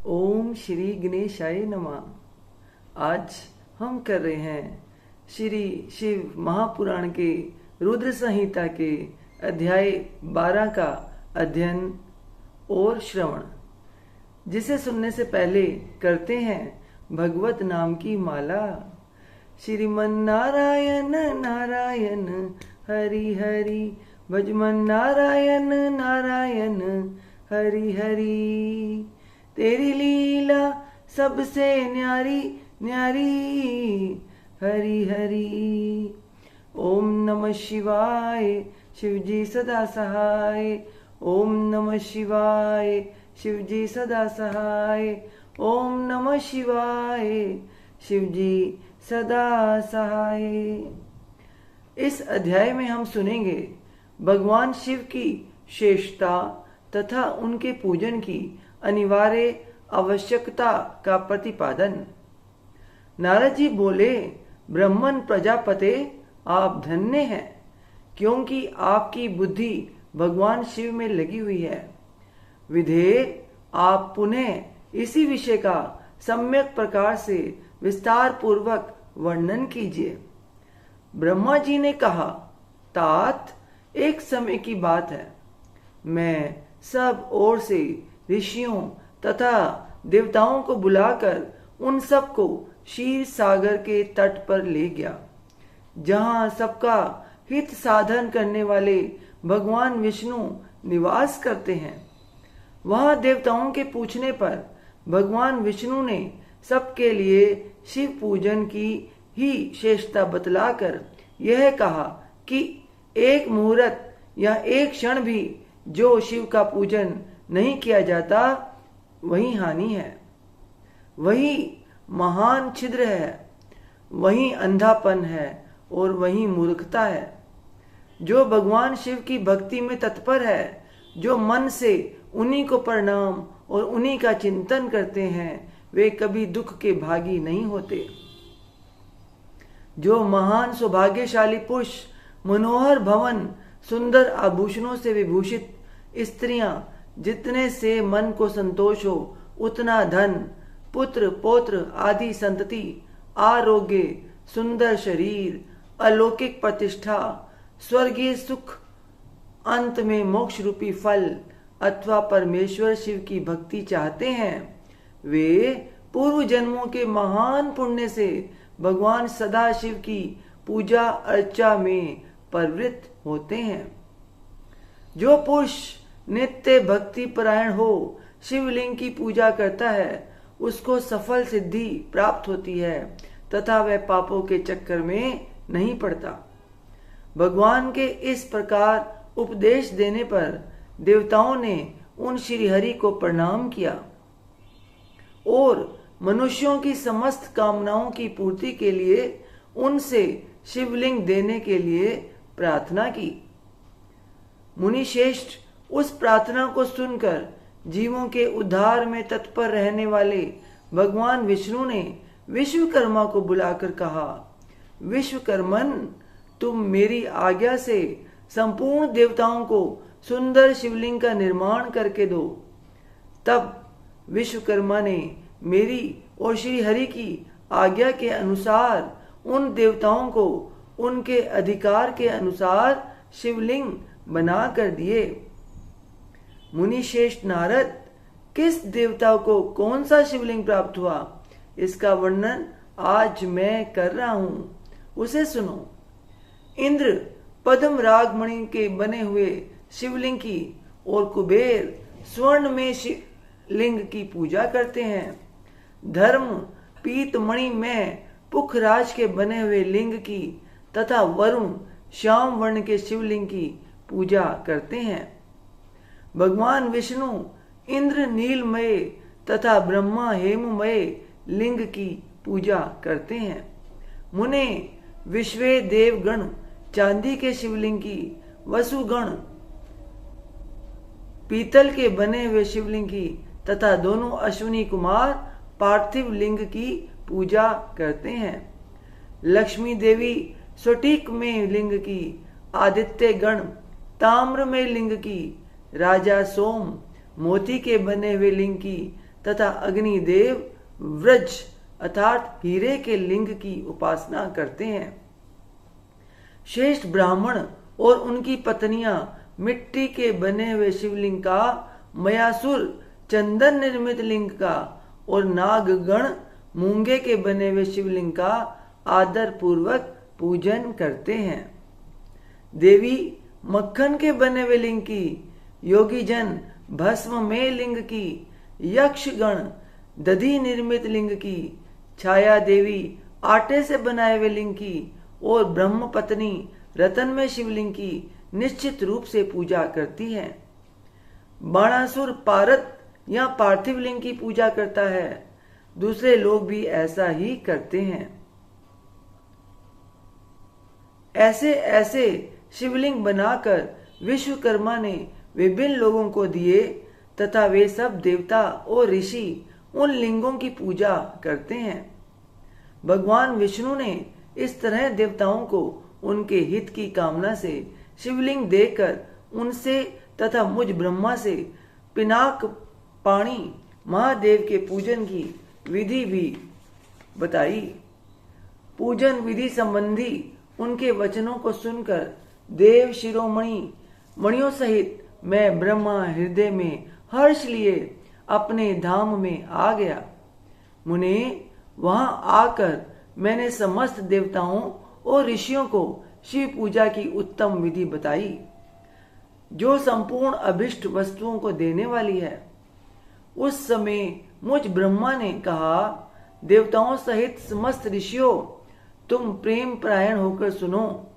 ओम श्री गणेशाय नमः। आज हम कर रहे हैं श्री शिव महापुराण के रुद्र संहिता के अध्याय 12 का अध्ययन और श्रवण, जिसे सुनने से पहले करते हैं भगवत नाम की माला। श्रीमन नारायण नारायण हरि हरि, भजमन नारायण नारायण हरि हरि। तेरी लीला सबसे न्यारी न्यारी हरि हरि। ओम नमः शिवाय, शिवजी सदा सहाय। ओम नमः शिवाय, शिवजी सदा सहाय। ओम नमः शिवाय, शिवजी सदा सहाय। इस अध्याय में हम सुनेंगे भगवान शिव की श्रेष्ठता तथा उनके पूजन की अनिवार्य आवश्यकता का प्रतिपादन। नारद जी बोले, ब्रह्मन प्रजापते, आप धन्य हैं, क्योंकि आपकी बुद्धि भगवान शिव में लगी हुई है। विधेय, आप पुनः इसी विषय का सम्यक प्रकार से विस्तार पूर्वक वर्णन कीजिए। ब्रह्मा जी ने कहा, तात, एक समय की बात है, मैं सब ओर से ऋषियों तथा देवताओं को बुलाकर उन सबको क्षीर सागर के तट पर ले गया, जहां सबका हित साधन करने वाले भगवान विष्णु निवास करते हैं। वहां देवताओं के पूछने पर भगवान विष्णु ने सबके लिए शिव पूजन की ही श्रेष्ठता बतलाकर यह कहा कि एक मुहूर्त या एक क्षण भी जो शिव का पूजन नहीं किया जाता, वही हानि है, वही महान छिद्र है, वही अंधापन है और वही मूर्खता है। जो भगवान शिव की भक्ति में तत्पर है, जो मन से उन्हीं को प्रणाम और उन्हीं का चिंतन करते हैं, वे कभी दुख के भागी नहीं होते। जो महान सौभाग्यशाली पुरुष मनोहर भवन, सुंदर आभूषणों से विभूषित स्त्रियां, जितने से मन को संतोष हो उतना धन, पुत्र पौत्र आदि संतति, आरोग्य, सुंदर शरीर, अलौकिक प्रतिष्ठा, स्वर्गीय सुख, अंत में मोक्ष रूपी फल अथवा परमेश्वर शिव की भक्ति चाहते हैं, वे पूर्व जन्मों के महान पुण्य से भगवान सदा शिव की पूजा अर्चा में प्रवृत्त होते हैं। जो पुरुष नित्य भक्ति परायण हो शिवलिंग की पूजा करता है, उसको सफल सिद्धि प्राप्त होती है तथा वह पापों के चक्कर में नहीं पड़ता। भगवान के इस प्रकार उपदेश देने पर देवताओं ने उन श्री हरि को प्रणाम किया और मनुष्यों की समस्त कामनाओं की पूर्ति के लिए उनसे शिवलिंग देने के लिए प्रार्थना की। मुनिश्रेष्ठ उस प्रार्थना को सुनकर जीवों के उद्धार में तत्पर रहने वाले भगवान विष्णु ने विश्वकर्मा को बुलाकर कहा, विश्वकर्मन, तुम मेरी आज्ञा से संपूर्ण देवताओं को सुंदर शिवलिंग का निर्माण करके दो। तब विश्वकर्मा ने मेरी और श्री हरि की आज्ञा के अनुसार उन देवताओं को उनके अधिकार के अनुसार शिवलिंग बना कर दिए। मुनिश्रेष्ठ नारद, किस देवता को कौन सा शिवलिंग प्राप्त हुआ, इसका वर्णन आज मैं कर रहा हूं, उसे सुनो। इंद्र पद्म रागमणि के बने हुए शिवलिंग की और कुबेर स्वर्ण में शिवलिंग की पूजा करते हैं। धर्म पीतमणि में पुखराज के बने हुए लिंग की तथा वरुण श्याम वर्ण के शिवलिंग की पूजा करते हैं। भगवान विष्णु इंद्र नीलमय तथा ब्रह्मा हेममय लिंग की पूजा करते हैं। मुने विश्वे देवगण चांदी के शिवलिंग की, वसुगण पीतल के बने हुए शिवलिंग की तथा दोनों अश्विनी कुमार पार्थिव लिंग की पूजा करते हैं। लक्ष्मी देवी स्फटिक में लिंग की, आदित्य गण ताम्र में लिंग की, राजा सोम मोती के बने हुए लिंग की तथा अग्निदेव व्रज अर्थात हीरे के लिंग की उपासना करते हैं। श्रेष्ठ ब्राह्मण और उनकी पत्नियां मिट्टी के बने हुए शिवलिंग का, मयासुर चंदन निर्मित लिंग का और नागगण मूंगे के बने हुए शिवलिंग का आदर पूर्वक पूजन करते हैं। देवी मक्खन के बने हुए लिंग की, योगी जन भस्म में लिंग की, यक्षगण दधि निर्मित लिंग की, छाया देवी आटे से बनाए हुए लिंग की और ब्रह्म पत्नी रतन में शिवलिंग की निश्चित रूप से पूजा करती है। बाणासुर पारत या पार्थिव लिंग की पूजा करता है। दूसरे लोग भी ऐसा ही करते हैं। ऐसे ऐसे शिवलिंग बनाकर विश्वकर्मा ने विभिन्न लोगों को दिए तथा वे सब देवता और ऋषि उन लिंगों की पूजा करते हैं। भगवान विष्णु ने इस तरह देवताओं को उनके हित की कामना से शिवलिंग देकर उनसे तथा मुझ ब्रह्मा से पिनाक पाणी महादेव के पूजन की विधि भी बताई। पूजन विधि संबंधी उनके वचनों को सुनकर देव शिरोमणि मणियों सहित मैं ब्रह्मा हृदय में हर्ष लिए अपने धाम में आ गया। मुने, वहां आकर मैंने समस्त देवताओं और ऋषियों को शिव पूजा की उत्तम विधि बताई, जो संपूर्ण अभिष्ट वस्तुओं को देने वाली है। उस समय मुझ ब्रह्मा ने कहा, देवताओं सहित समस्त ऋषियों, तुम प्रेम परायण होकर सुनो।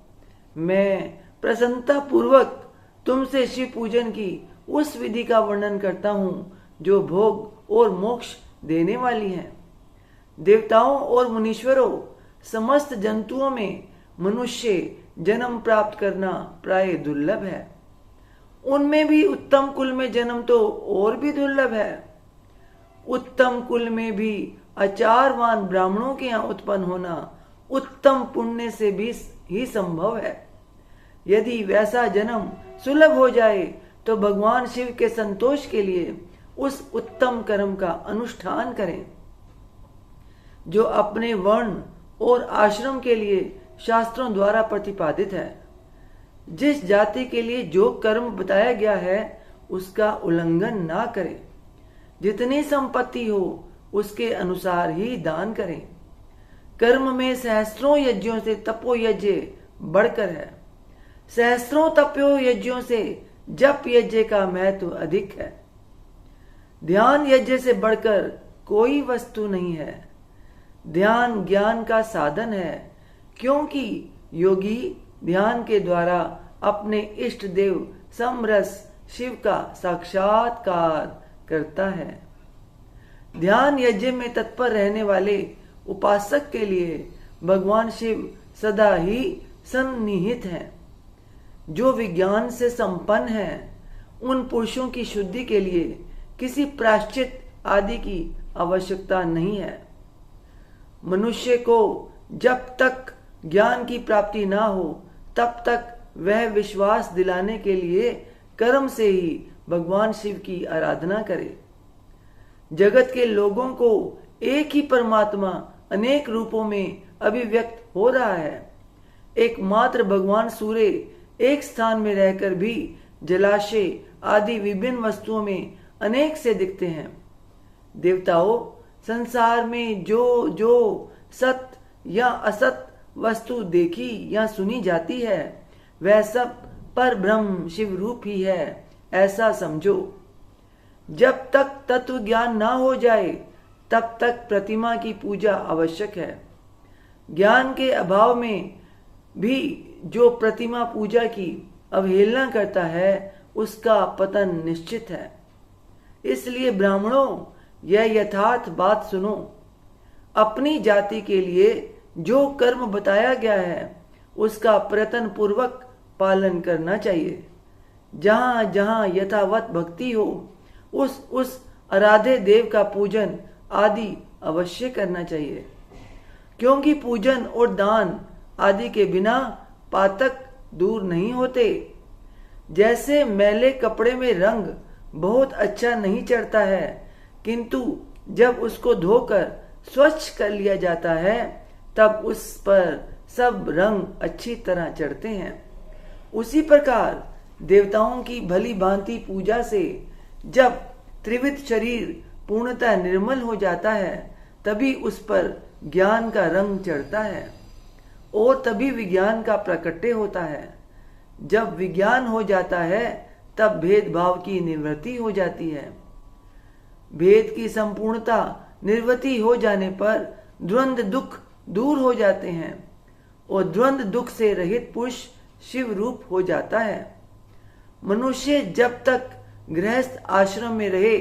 मैं प्रसन्नता पूर्वक तुमसे शिव पूजन की उस विधि का वर्णन करता हूँ जो भोग और मोक्ष देने वाली है। देवताओं और मुनीश्वरों, समस्त जंतुओं में मनुष्य जन्म प्राप्त करना प्राय दुर्लभ है। उनमें भी उत्तम कुल में जन्म तो और भी दुर्लभ है। उत्तम कुल में भी आचारवान ब्राह्मणों के यहाँ उत्पन्न होना उत्तम पुण्य से भी ही संभव है। यदि वैसा जन्म सुलभ हो जाए तो भगवान शिव के संतोष के लिए उस उत्तम कर्म का अनुष्ठान करें जो अपने वर्ण और आश्रम के लिए शास्त्रों द्वारा प्रतिपादित है। जिस जाति के लिए जो कर्म बताया गया है उसका उल्लंघन ना करें। जितनी संपत्ति हो उसके अनुसार ही दान करें। कर्म में सहस्त्रों यज्ञों से तपो यज्ञ बढ़कर है। सहस्त्रों तपो यज्ञों से जप यज्ञ का महत्व अधिक है। ध्यान यज्ञ से बढ़कर कोई वस्तु नहीं है। ध्यान ज्ञान का साधन है, क्योंकि योगी ध्यान के द्वारा अपने इष्ट देव समरस शिव का साक्षात्कार करता है। ध्यान यज्ञ में तत्पर रहने वाले उपासक के लिए भगवान शिव सदा ही सन्निहित हैं। जो विज्ञान से संपन्न है, उन पुरुषों की शुद्धि के लिए किसी प्रायश्चित आदि की आवश्यकता नहीं है। मनुष्य को जब तक ज्ञान की प्राप्ति ना हो तब तक वह विश्वास दिलाने के लिए कर्म से ही भगवान शिव की आराधना करे। जगत के लोगों को एक ही परमात्मा अनेक रूपों में अभिव्यक्त हो रहा है। एकमात्र भगवान सूर्य एक स्थान में रहकर भी जलाशय आदि विभिन्न वस्तुओं में अनेक से दिखते हैं। देवताओं, संसार में जो जो सत या असत वस्तु देखी या सुनी जाती है वह सब पर ब्रह्म शिव रूप ही है, ऐसा समझो। जब तक तत्व ज्ञान ना हो जाए तब तक प्रतिमा की पूजा आवश्यक है। ज्ञान के अभाव में भी जो प्रतिमा पूजा की अवहेलना करता है उसका पतन निश्चित है। इसलिए ब्राह्मणों, यह यथार्थ बात सुनो। अपनी जाति के लिए जो कर्म बताया गया है उसका प्रयत्न पूर्वक पालन करना चाहिए। जहां जहां यथावत भक्ति हो उस आराध्य देव का पूजन आदि अवश्य करना चाहिए, क्योंकि पूजन और दान आदि के बिना पातक दूर नहीं होते। जैसे मैले कपड़े में रंग बहुत अच्छा नहीं चढ़ता है, किंतु जब उसको धोकर स्वच्छ कर लिया जाता है तब उस पर सब रंग अच्छी तरह चढ़ते हैं। उसी प्रकार देवताओं की भली भांति पूजा से जब त्रिविध शरीर पूर्णतः निर्मल हो जाता है तभी उस पर ज्ञान का रंग चढ़ता है और तभी विज्ञान का प्रकट्य होता है। जब विज्ञान हो जाता है तब भेदभाव की निवृत्ति हो जाती है। भेद की संपूर्णता निर्वृत्ति हो जाने पर द्वंद्व दुख दूर हो जाते हैं और द्वंद्व दुख से रहित पुरुष शिव रूप हो जाता है। मनुष्य जब तक गृहस्थ आश्रम में रहे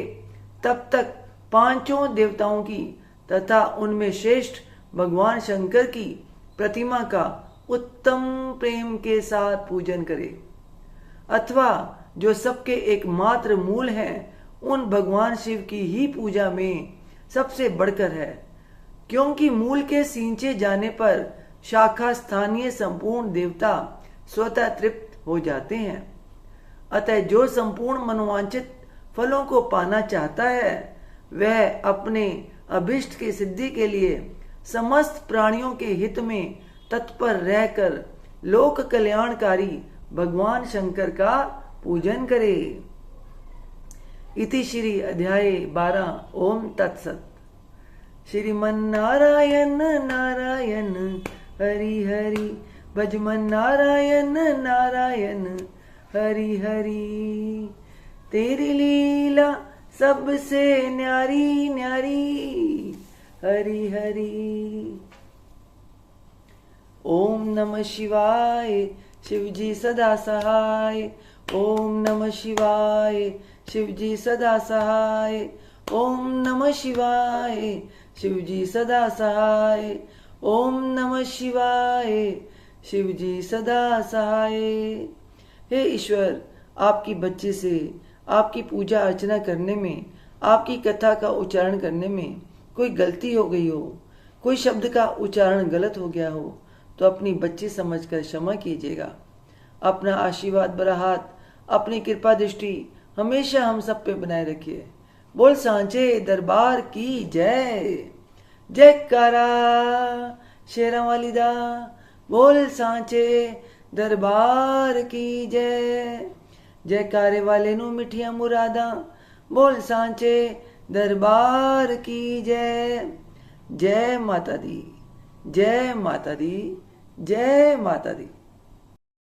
तब तक पांचों देवताओं की तथा उनमें श्रेष्ठ भगवान शंकर की प्रतिमा का उत्तम प्रेम के साथ पूजन करे, अथवा जो सबके एकमात्र मूल हैं उन भगवान शिव की ही पूजा में सबसे बढ़कर है, क्योंकि मूल के सींचे जाने पर शाखा स्थानीय संपूर्ण देवता स्वतः तृप्त हो जाते हैं। अतः जो संपूर्ण मनोवांछित फलों को पाना चाहता है वह अपने अभिष्ट की सिद्धि के लिए समस्त प्राणियों के हित में तत्पर रहकर लोक कल्याणकारी भगवान शंकर का पूजन करे। इति श्री अध्याय 12। ओम तत्सत। श्रीमन नारायण नारायण हरि हरि, भजमन नारायण नारायण हरि हरि। तेरी लीला सबसे न्यारी न्यारी हरि हरि। ओम नमः शिवाय, शिवजी सदा सहाय। ओम नमः शिवाय, शिवजी सदा सहाय। ओम नमः शिवाय, शिवजी सदा सहाय। ओम नमः शिवाय, शिवजी सदा सहाय। हे ईश्वर, आपकी बच्चे से आपकी पूजा अर्चना करने में, आपकी कथा का उच्चारण करने में कोई गलती हो गई हो, कोई शब्द का उच्चारण गलत हो गया हो तो अपनी बच्ची समझकर क्षमा कीजिएगा। अपना आशीर्वाद भरा हाथ, अपनी कृपा दृष्टि हमेशा हम सब पे बनाए रखिए। बोल सांचे दरबार की जय। जयकारा शेरा वाली दा। बोल सांचे दरबार की जय। जयकारे वाले नू मिठिया मुरादा। बोल सांचे दरबार की जय। जय माता दी, जय माता दी, जय माता दी।